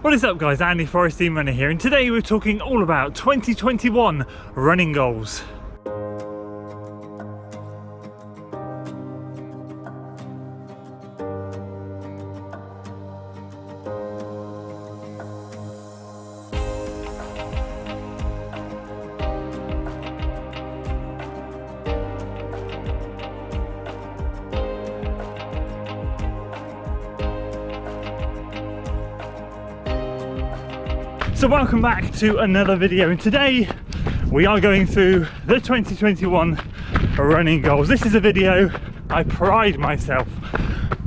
What is up guys, Andy Forest Team Runner here, and today we're talking all about 2021 running goals. So welcome back to another video, and today we are going through the 2021 running goals. This is a video I pride myself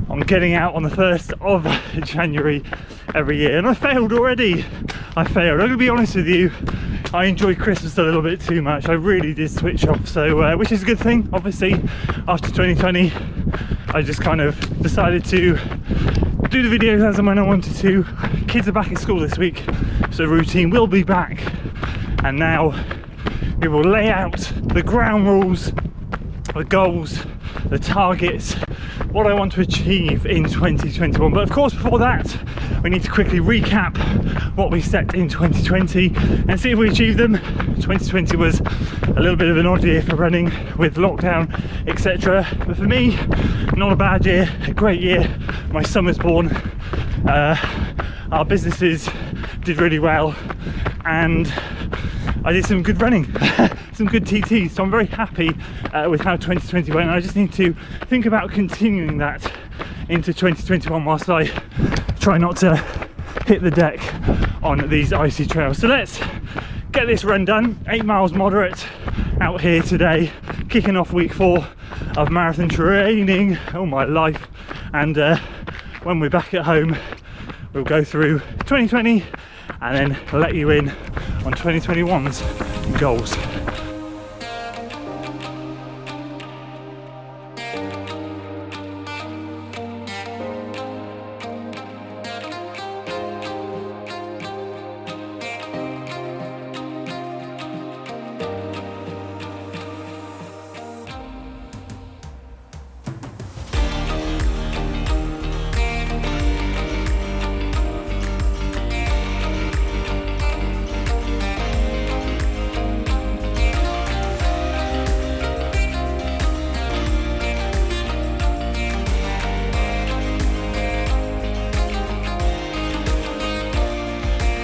on getting out on the 1st of January every year, and I failed already. I'm going to be honest with you, I enjoyed Christmas a little bit too much. I really did switch off, so which is a good thing. Obviously after 2020 I just kind of decided to do the videos as and when I wanted to. Kids are back at school this week, so routine will be back, and now we will lay out the ground rules, the goals, the targets, what I want to achieve in 2021. But of course, before that, we need to quickly recap what we set in 2020 and see if we achieved them. 2020 was a little bit of an odd year for running with lockdown, etc. But for me, not a bad year, a great year. My son was born, our businesses did really well, and I did some good running, some good TT, so I'm very happy with how 2020 went. I just need to think about continuing that into 2021 whilst I try not to hit the deck on these icy trails. So let's get this run done. 8 miles moderate out here today, kicking off week 4 of marathon training. Oh my life. And when we're back at home, we'll go through 2020 and then let you in on 2021's goals.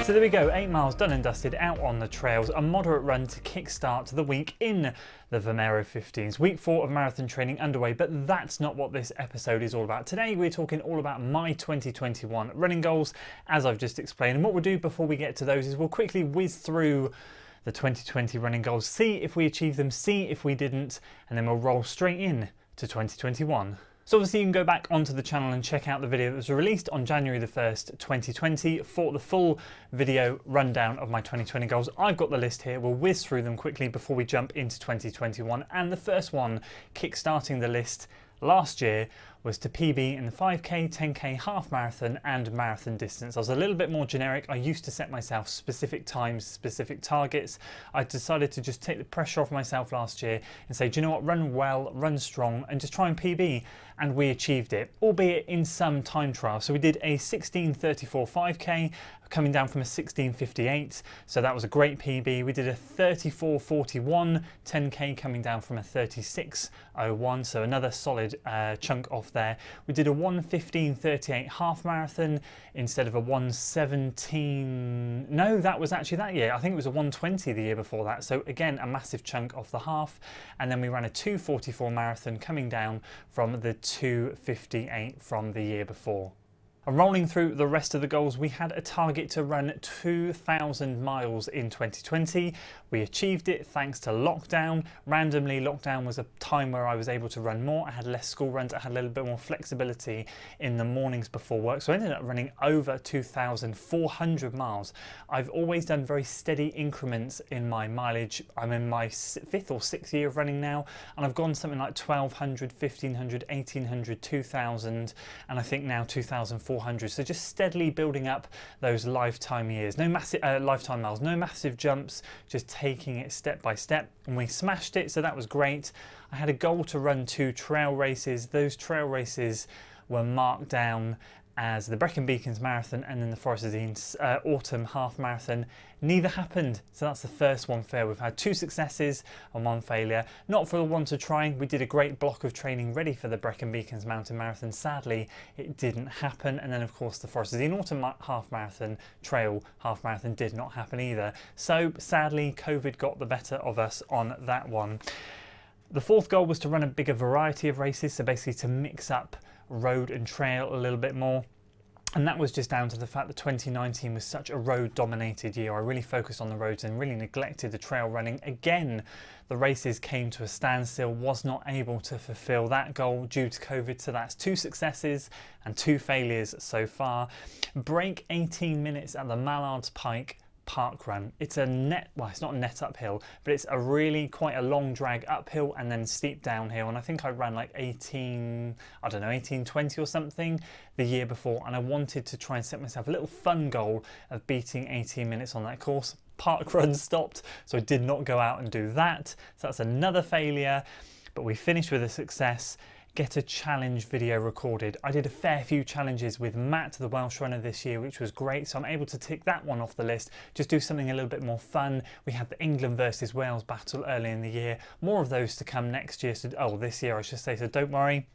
So there we go, 8 miles done and dusted out on the trails, a moderate run to kickstart the week in the Vomero 15s. Week 4 of marathon training underway, but that's not what this episode is all about. Today we're talking all about my 2021 running goals, as I've just explained. And what we'll do before we get to those is we'll quickly whiz through the 2020 running goals, see if we achieved them, see if we didn't, and then we'll roll straight in to 2021. So obviously you can go back onto the channel and check out the video that was released on January the 1st, 2020 for the full video rundown of my 2020 goals. I've got the list here. We'll whiz through them quickly before we jump into 2021. And the first one, kick-starting the list last year, was to PB in the 5k, 10k, half marathon and marathon distance. I was a little bit more generic. I used to set myself specific times, specific targets. I decided to just take the pressure off myself last year and say, do you know what, run well, run strong, and just try and PB. And we achieved it, albeit in some time trials. So we did a 16:34 5k, coming down from a 16:58, so that was a great PB. We did a 34:41 10k, coming down from a 36:01, so another solid chunk off there. We did a 1:15:38 half marathon instead of a 1:17. No, that was actually that year. I think it was a 1:20 the year before that. So again, a massive chunk off the half. And then we ran a 2:44 marathon, coming down from the 2:58 from the year before. And rolling through the rest of the goals, we had a target to run 2,000 miles in 2020. We achieved it thanks to lockdown. Randomly, lockdown was a time where I was able to run more. I had less school runs. I had a little bit more flexibility in the mornings before work. So I ended up running over 2,400 miles. I've always done very steady increments in my mileage. I'm in my 5th or 6th year of running now, and I've gone something like 1,200, 1,500, 1,800, 2,000, and I think now 2,400. So just steadily building up those lifetime years. No massive lifetime miles, no massive jumps, just taking it step by step. And we smashed it, so that was great. I had a goal to run 2 trail races. Those trail races were marked down as the Brecon Beacons Marathon and then the Forest of Dean's Autumn Half Marathon. Neither happened, so that's the first one fail. We've had 2 successes and 1 failure. Not for the want of trying. We did a great block of training ready for the Brecon Beacons Mountain Marathon. Sadly, it didn't happen. And then of course the Forest of Dean Autumn Half Marathon, Trail Half Marathon did not happen either. So sadly, COVID got the better of us on that one. The 4th goal was to run a bigger variety of races, so basically to mix up road and trail a little bit more. And that was just down to the fact that 2019 was such a road dominated year. I really focused on the roads and really neglected the trail running. Again, the races came to a standstill, was not able to fulfill that goal due to COVID. So that's 2 successes and 2 failures so far. Break 18 minutes at the Mallards Pike park run. It's a net, well, it's not net uphill, but it's a really quite a long drag uphill and then steep downhill. And I think I ran like 1820 or something the year before. And I wanted to try and set myself a little fun goal of beating 18 minutes on that course. Park run stopped, so I did not go out and do that. So that's another failure, but we finished with a success. Get a challenge video recorded. I did a fair few challenges with Matt, the Welsh runner, this year, which was great. So I'm able to tick that one off the list. Just do something a little bit more fun. We had the England versus Wales battle early in the year. More of those to come next year. So, this year I should say. So don't worry.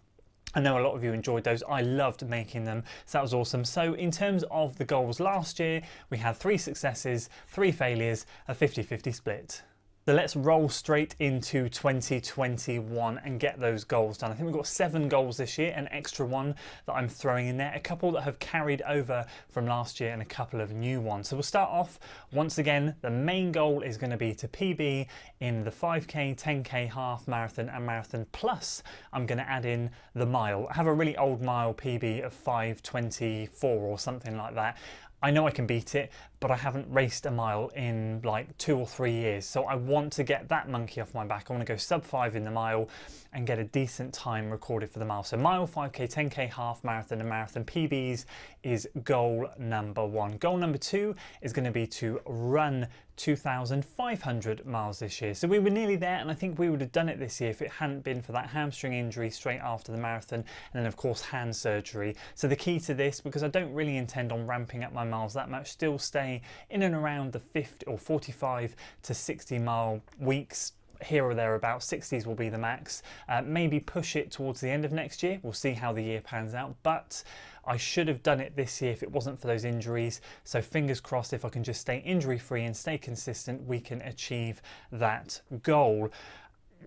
I know a lot of you enjoyed those. I loved making them, so that was awesome. So in terms of the goals last year, we had 3 successes, 3 failures, a 50-50 split. So let's roll straight into 2021 and get those goals done. I think we've got 7 goals this year, an extra one that I'm throwing in there, a couple that have carried over from last year and a couple of new ones. So we'll start off, once again, the main goal is going to be to PB in the 5K, 10K, half marathon and marathon, plus I'm going to add in the mile. I have a really old mile PB of 5:24 or something like that. I know I can beat it, but I haven't raced a mile in like 2 or 3 years. So I want to get that monkey off my back. I want to go sub 5 in the mile and get a decent time recorded for the mile. So mile, 5K, 10K, half marathon and marathon PBs is goal number 1. Goal number 2 is going to be to run 2,500 miles this year. So we were nearly there, and I think we would have done it this year if it hadn't been for that hamstring injury straight after the marathon, and then of course hand surgery. So the key to this, because I don't really intend on ramping up my miles that much, still stay in and around the 50 or 45 to 60 mile weeks, here or there, about 60s will be the max. Maybe push it towards the end of next year. We'll see how the year pans out, but I should have done it this year if it wasn't for those injuries. So fingers crossed, if I can just stay injury free and stay consistent, we can achieve that goal.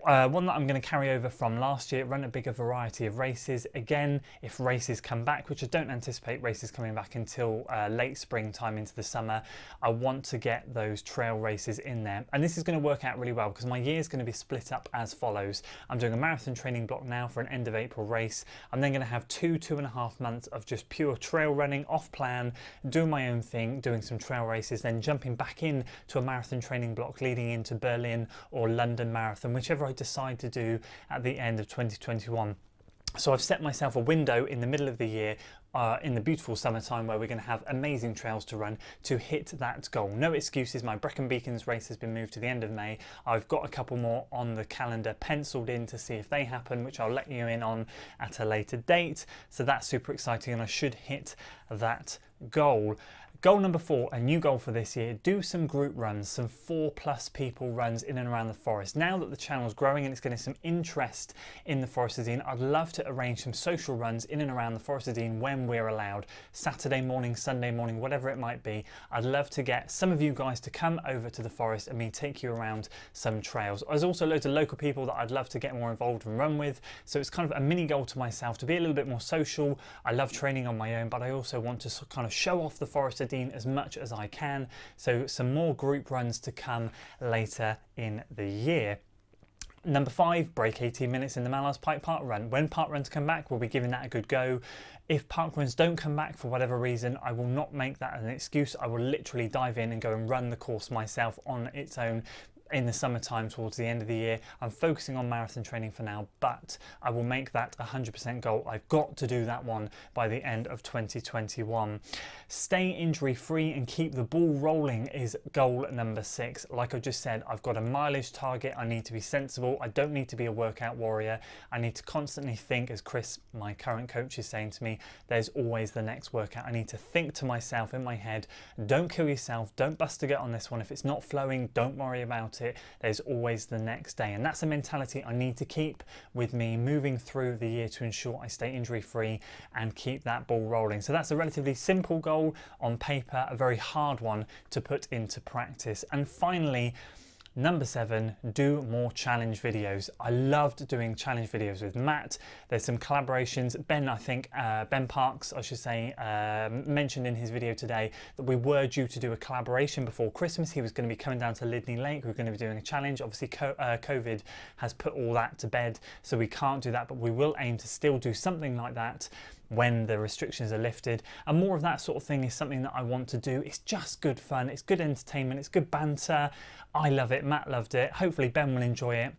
One that I'm going to carry over from last year, run a bigger variety of races. Again, if races come back, which I don't anticipate races coming back until late springtime into the summer, I want to get those trail races in there. And this is going to work out really well because my year is going to be split up as follows. I'm doing a marathon training block now for an end of April race. I'm then going to have 2.5 months of just pure trail running off plan, doing my own thing, doing some trail races, then jumping back in to a marathon training block leading into Berlin or London Marathon, whichever I decide to do at the end of 2021. So I've set myself a window in the middle of the year in the beautiful summertime where we're going to have amazing trails to run to hit that goal. No excuses. My Brecon Beacons race has been moved to the end of May. I've got a couple more on the calendar penciled in to see if they happen, which I'll let you in on at a later date. So that's super exciting and I should hit that goal. Goal number 4, a new goal for this year, do some group runs, some 4+ people runs in and around the forest. Now that the channel's growing and it's getting some interest in the Forest of Dean, I'd love to arrange some social runs in and around the Forest of Dean when we're allowed. Saturday morning, Sunday morning, whatever it might be. I'd love to get some of you guys to come over to the forest and me take you around some trails. There's also loads of local people that I'd love to get more involved and run with. So it's kind of a mini goal to myself to be a little bit more social. I love training on my own, but I also want to kind of show off the Forest of Dean as much as I can. So some more group runs to come later in the year. Number 5, break 18 minutes in the Mallards Pike Park Run. When park runs come back, we'll be giving that a good go. If park runs don't come back for whatever reason, I will not make that an excuse. I will literally dive in and go and run the course myself on its own. in the summertime towards the end of the year. I'm focusing on marathon training for now, but I will make that 100% goal. I've got to do that one by the end of 2021. Stay injury free and keep the ball rolling is goal number 6. Like I just said, I've got a mileage target. I need to be sensible. I don't need to be a workout warrior. I need to constantly think, as Chris, my current coach, is saying to me, there's always the next workout. I need to think to myself in my head, don't kill yourself, don't bust a gut on this one. If it's not flowing, don't worry about it. There's always the next day. And that's a mentality I need to keep with me moving through the year to ensure I stay injury free and keep that ball rolling. So that's a relatively simple goal on paper, a very hard one to put into practice. And finally, number 7, do more challenge videos. I loved doing challenge videos with Matt. There's some collaborations. Ben, I think, Ben Parks, I should say, mentioned in his video today that we were due to do a collaboration before Christmas. He was going to be coming down to Lydney Lake. We were going to be doing a challenge. Obviously, COVID has put all that to bed, so we can't do that, but we will aim to still do something like that when the restrictions are lifted. And more of that sort of thing is something that I want to do. It's just good fun, it's good entertainment, it's good banter. I love it, Matt loved it. Hopefully Ben will enjoy it.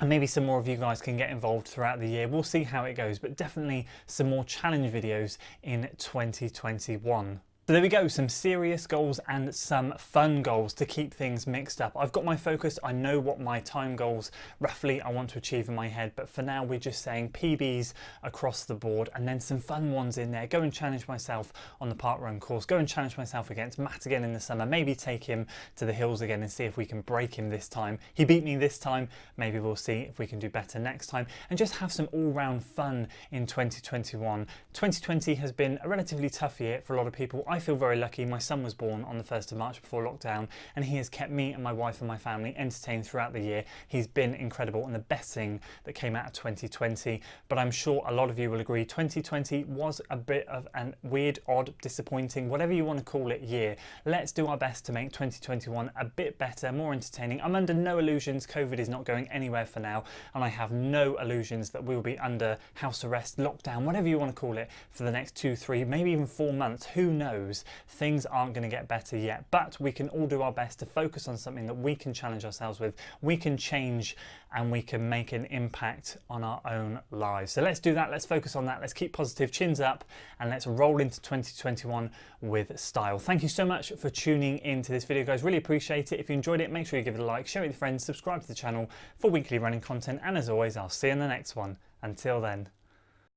And maybe some more of you guys can get involved throughout the year. We'll see how it goes, but definitely some more challenge videos in 2021. So there we go, some serious goals and some fun goals to keep things mixed up. I've got my focus, I know what my time goals roughly I want to achieve in my head, but for now we're just saying PBs across the board and then some fun ones in there. Go and challenge myself on the park run course, go and challenge myself against Matt again in the summer, maybe take him to the hills again and see if we can break him this time. He beat me this time, maybe we'll see if we can do better next time, and just have some all-round fun in 2021. 2020 has been a relatively tough year for a lot of people. I feel very lucky. My son was born on the 1st of March before lockdown, and he has kept me and my wife and my family entertained throughout the year. He's been incredible and the best thing that came out of 2020. But I'm sure a lot of you will agree 2020 was a bit of a weird, odd, disappointing, whatever you want to call it, year. Let's do our best to make 2021 a bit better, more entertaining. I'm under no illusions COVID is not going anywhere for now, and I have no illusions that we'll be under house arrest, lockdown, whatever you want to call it, for the next 2, 3, maybe even 4 months. Who knows? Things aren't going to get better yet, but we can all do our best to focus on something that we can challenge ourselves with, we can change, and we can make an impact on our own lives. So let's do that, let's focus on that, let's keep positive, chins up, and let's roll into 2021 with style. Thank you so much for tuning into this video, guys. Really appreciate it. If you enjoyed it, make sure you give it a like, share it with your friends, subscribe to the channel for weekly running content, and as always, I'll see you in the next one. Until then.